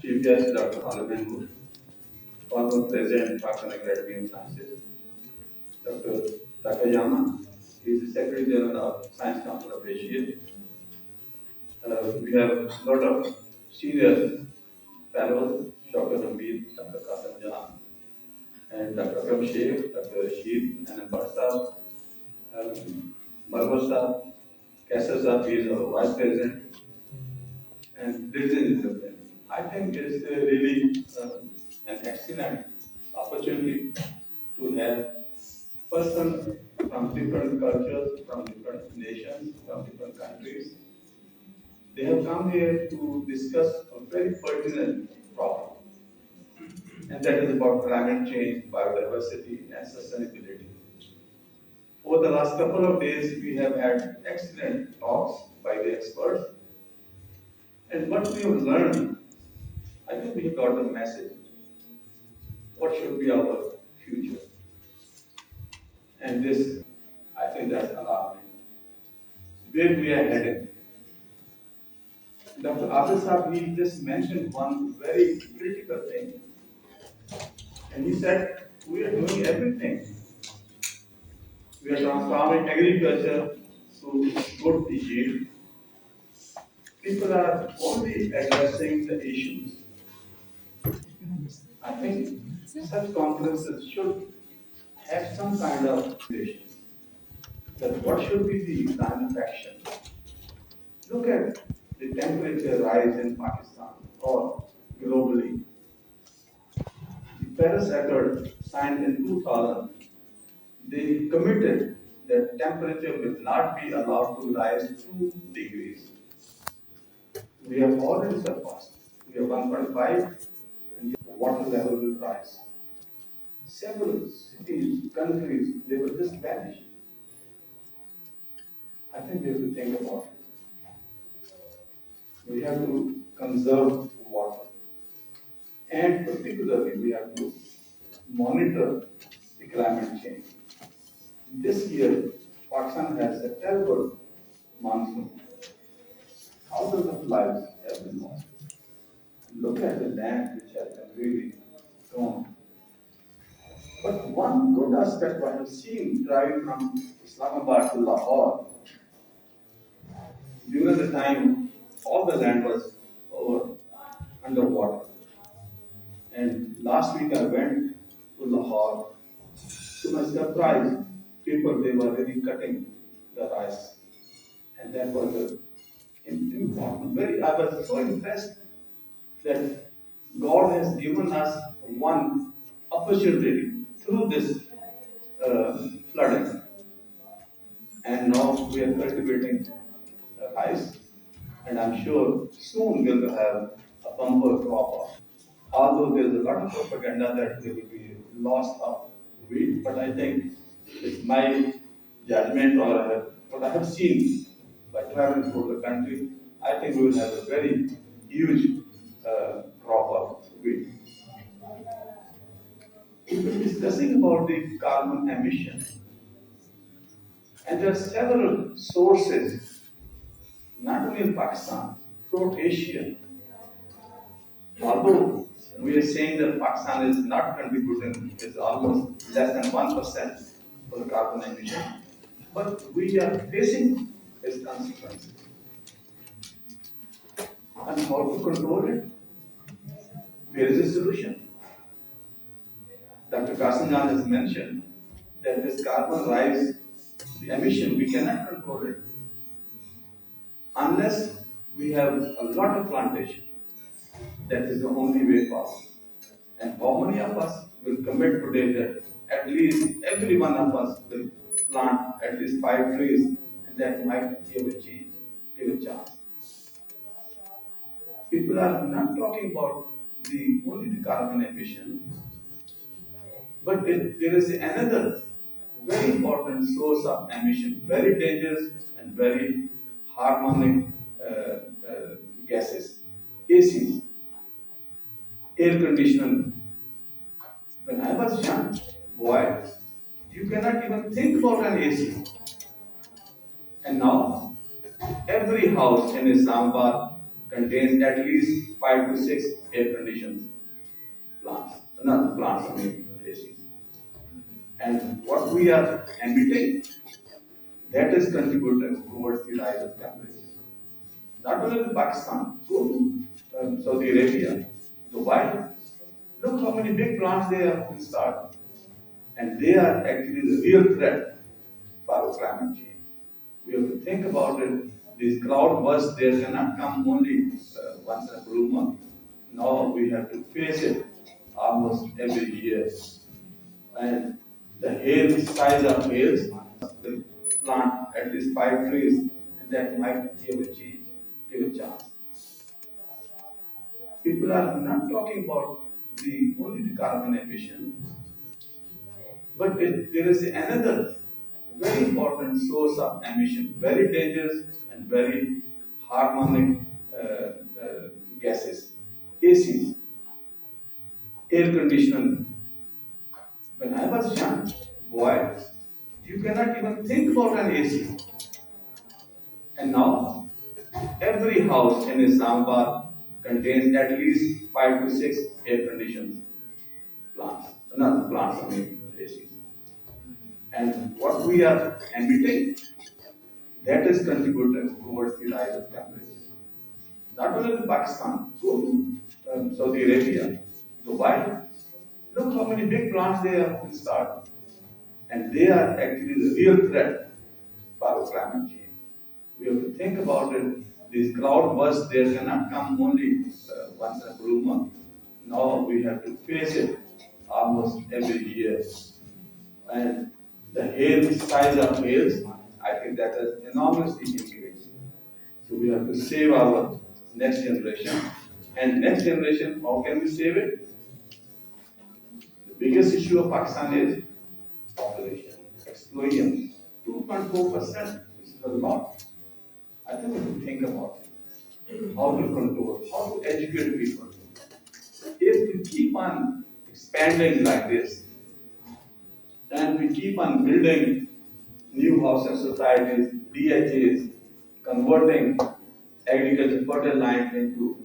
Chief Guest Dr. Honorable former President Pakistan Academy of Sciences, Dr. Takayama, he is the Secretary General of Science Council of Asia. We have a lot of senior fellows, Dr. Hamid, Dr. 𝐏𝐫𝐸𝐴, and Dr. 𝐏𝐫𝐸𝐴, Dr. Rashid, and Barsa, Marwasa, 𝐾𝐫𝐲, he is our Vice President, and ladies and gentlemen, I think it is really an excellent opportunity to have persons from different cultures, from different nations, from different countries. They have come here to discuss a very pertinent problem, and that is about climate change, biodiversity, and sustainability. Over the last couple of days, we have had excellent talks by the experts, and what we have learned, I think we have got the message. What should be our future? And this, I think that's alarming. Where we are headed. Dr. 𝐏𝐫𝐴, he just mentioned one very critical thing. And he said, we are doing everything. We are transforming agriculture to good yield. People are only addressing the issues. I think such conferences should have some kind of vision. That what should be the plan of action? Look at the temperature rise in Pakistan or globally. The Paris Accord signed in 2000, they committed that temperature will not be allowed to rise 2 degrees. We have already surpassed. We have 1.5 and the water level will rise. Several cities, countries, they will just vanish. I think we have to think about it. We have to conserve water. And particularly, we have to monitor the climate change. This year, Pakistan has a terrible monsoon. Thousands of lives have been lost. Look at the land which has been really gone. But one good aspect I have seen driving from Islamabad to Lahore, during the time all the land was underwater. And last week I went to Lahore. To my surprise, people they were really cutting the rice. And that was important. I was so impressed that God has given us one opportunity through this flooding. And now we are cultivating rice, and I'm sure soon we'll have a bumper crop. Although there's a lot of propaganda that there will be loss of wheat, but I think it's my judgment or what I have seen by traveling through the country, I think we will have a very huge crop of wheat. We're discussing about the carbon emission, and there are several sources, not only in Pakistan, throughout Asia. Although we are saying that Pakistan is not contributing, it's almost less than 1% for the carbon emission, but we are facing its consequences. And how to control it? There is a solution. Dr. 𝐏𝐫𝐴 has mentioned that this carbon rise, the emission, we cannot control it unless we have a lot of plantation. That is the only way possible. And how many of us will commit today that at least every one of us will plant at least 5 trees, and that might give a change, give a chance. People are not talking about only the carbon emission, but there is another very important source of emission, very dangerous and very harmonic gases, ACs, air conditioning. When I was young, boy, you cannot even think about an AC. And now, every house in Islamabad contains at least 5 to 6 air conditioned plants, not plants, I mean ACs. And what we are emitting, that is contributed towards the rise of temperature. Not only in Pakistan, go to Saudi Arabia, Dubai. Look how many big plants they have installed. And they are actually the real threat for climate change. We have to think about it. These cloud bursts, they cannot come only once in a blue month. Now we have to face it almost every year. And the hail, size of hails, will plant at least 5 trees, and that might give a change, give a chance. People are not talking about only the carbon emission, but there is another very important source of emission, very dangerous and very harmonic gases, ACs, air conditioning. When I was young, boy, you cannot even think about an AC. And now, every house in Islamabad contains at least 5 to 6 air conditioned plants, not plants, I mean ACs. And what we are emitting, that is contributed towards the rise of temperature. Not only in Pakistan, go to Saudi Arabia, Dubai. Look how many big plants they have installed. And they are actually the real threat for climate change. We have to think about it. These cloud bursts, they cannot come only once in a blue month. Now we have to face it almost every year. And the hail, size of hails, I think that has enormously increased. So we have to save our next generation. And next generation, how can we save it? The biggest issue of Pakistan is population, explosion, 2.4%, which is a lot. I think we have to think about it. How to control, how to educate people. If we keep on expanding like this, and we keep on building new housing societies, DHAs, converting agriculture fertile land into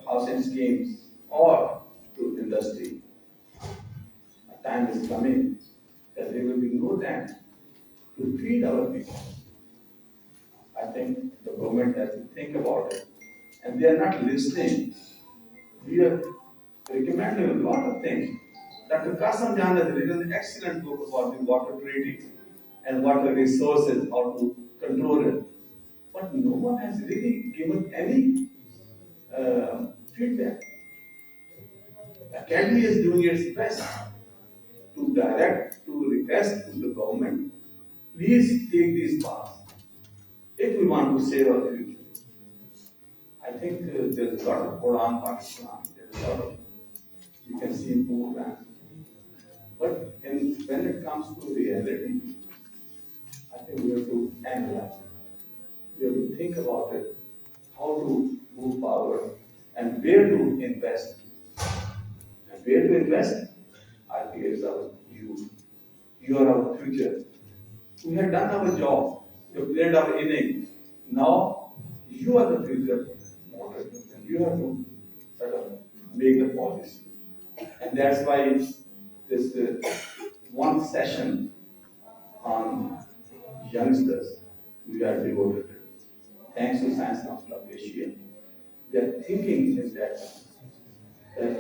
housing schemes or to industry, a time is coming that there will be no time to feed our people. I think the government has to think about it, and they are not listening. We are recommending a lot of things. Dr. 𝐏𝐫𝐸 has written an excellent book about the water treaty and water resources, how to control it. But no one has really given any feedback. The academy is doing its best to direct, to request to the government, please take these paths if we want to save our future. I think there's a lot of Quran Pakistan, there's a lot of, you can see programs. But when it comes to reality, I think we have to analyze it. We have to think about it, how to move forward, and where to invest. And where to invest? I think it's our youth. You are our future. We have done our job. We have played our innings. Now, you are the future model. And you have to sort of make the policy. And that's why this one session on youngsters we are devoted to. Thanks to Science Council of Asia. They are thinking in that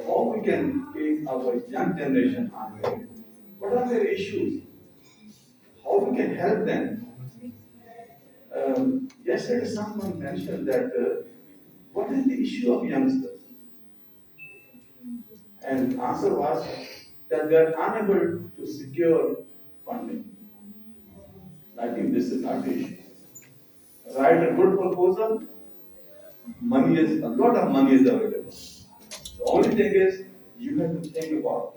how we can take our young generation on board. What are their issues? How we can help them? Yesterday someone mentioned that what is the issue of youngsters? And the answer was that they are unable to secure funding. I think this is not the issue. Write a good proposal, money is, a lot of money is available. The only thing is, you have to think about,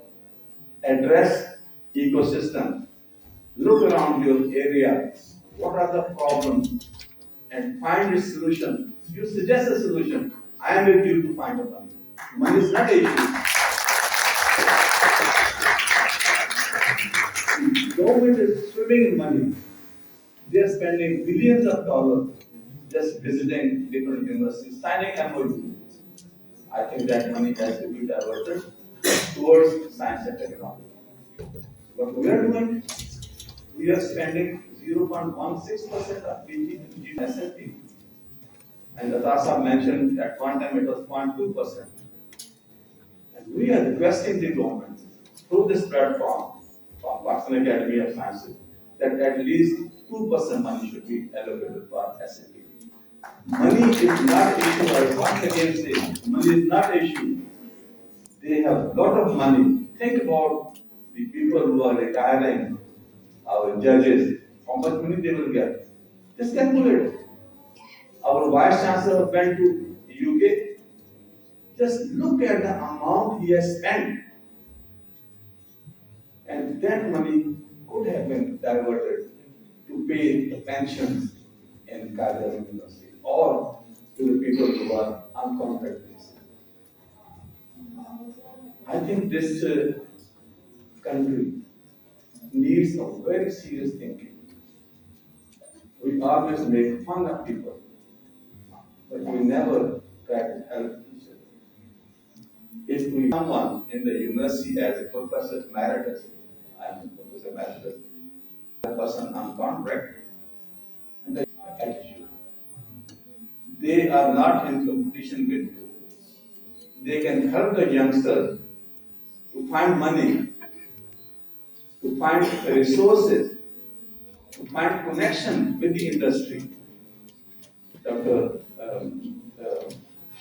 address ecosystem, look around your area, what are the problems, and find a solution. You suggest a solution, I am with you to find a money. Money is not an issue. The government is swimming in money. They are spending billions of dollars just visiting different universities, signing MOU. I think that money has to be diverted towards science and technology. What we are doing, we are spending 0.16% of PG S&P. And the TASA mentioned at one time it was 0.2%. And we are requesting the government through this platform from Pakistan Academy of Sciences that at least 2% money should be allocated for S&P. Money is not issue. I once again say, money is not issue. They have a lot of money. Think about the people who are retiring, our judges, how much money they will get. Just calculate it. Our Vice Chancellor went to UK. Just look at the amount he has spent. And that money could have been diverted to pay the pensions in 𝐏𝐫𝐨𝐼 University or to the people who are uncontracted. I think this country needs a very serious thinking. We always make fun of people, but we never try to help each other. If we someone in the university as a professor emeritus, I am Professor Emeritus, a person on contract, and the attitude. They are not in competition with you. They can help the youngsters to find money, to find resources, to find connection with the industry. Dr.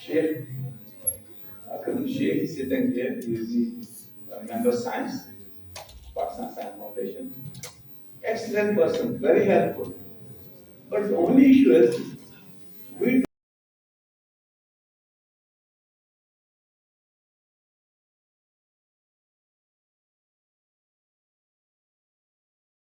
𝐏𝐫𝐫𝐸 sitting here, he is the member of science, Pakistan Science Foundation. Excellent person, very helpful. But the only issue is